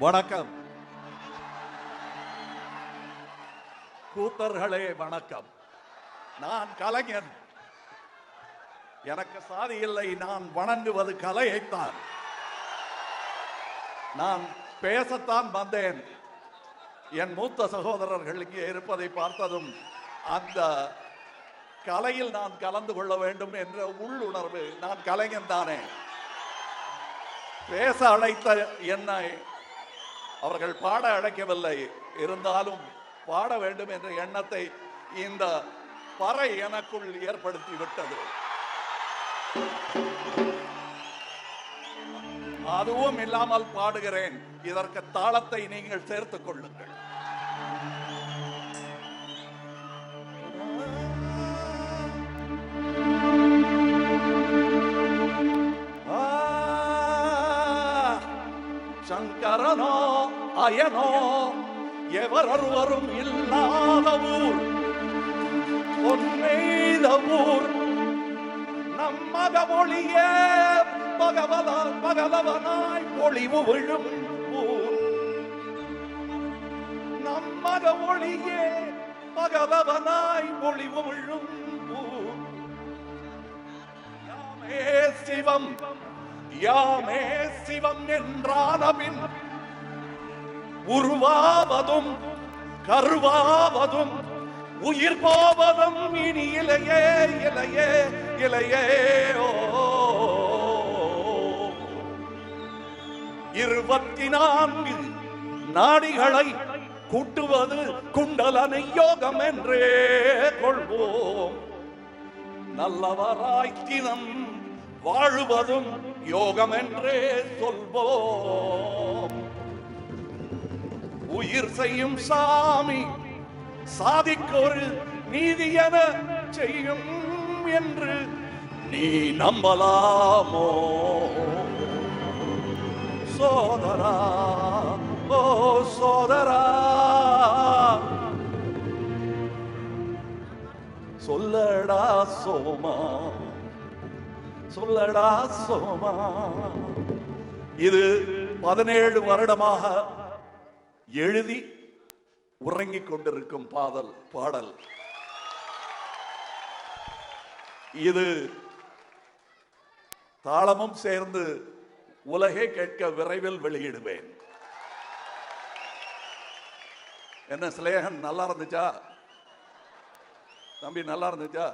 வணக்கம் கூத்தர்களே, வணக்கம். நான் கலைஞன். எனக்கு சாதி இல்லை. நான் வணங்குவது கலையைத்தான். நான் பேசத்தான் வந்தேன். என் மூத்த சகோதரர்கள் இங்கே இருப்பதை பார்த்ததும் அந்த கலையில் நான் கலந்து கொள்ள வேண்டும் என்ற உள்ளுணர்வு. நான் கலைஞன் தானே. பேச அழைத்த என்னை அவர்கள் பாட அழைக்கவில்லை. இருந்தாலும் பாட வேண்டும் என்ற எண்ணத்தை இந்த பறை எனக்குள் ஏற்படுத்தி விட்டது. அதுவும் இல்லாமல் பாடுகிறேன். இதற்கு தாளத்தை நீங்கள் சேர்த்துக் கொள்ளுங்கள். சங்கரனோ அயனோ எவரொருவரும் இல்லாத ஊர், பொன்மெய்த ஊர், நம்மக மொழியே பகலவனாய் பொழிவு விழும் ஊர், நம்மக மொழியே பகலவனாய் பொழிவு விழும் ஊர். யாமே சிவம் யாமே சிவம் என்றானபின் உருவாவதும் கருவாவதும் உயிர் போவதும் இனி இலையே இலையே இலையே. 24 நாடிகளை கூட்டுவது குண்டலனை யோகம் என்றே கொள்வோம். நல்லவராய் தினம் வாழுவதும் யோகம் என்றே சொல்வோம். உயிர் செய்யும் சாமி சாதிக்கொரு நீதி என செய்யும் என்று நீ நம்பலாமோ சோதரா? ஓ சோதரா, சொல்லடா சோமா, சொல்லடா சோமா. இது 17 வருடமாக எழுதி உறங்கிக் கொண்டிருக்கும் பாடல். இது தாளமும் சேர்ந்து உலகே கேட்க விரைவில் வெளியிடுவேன். என்ன சிலேகன், நல்லா இருந்துச்சா தம்பி? நல்லா இருந்துச்சா?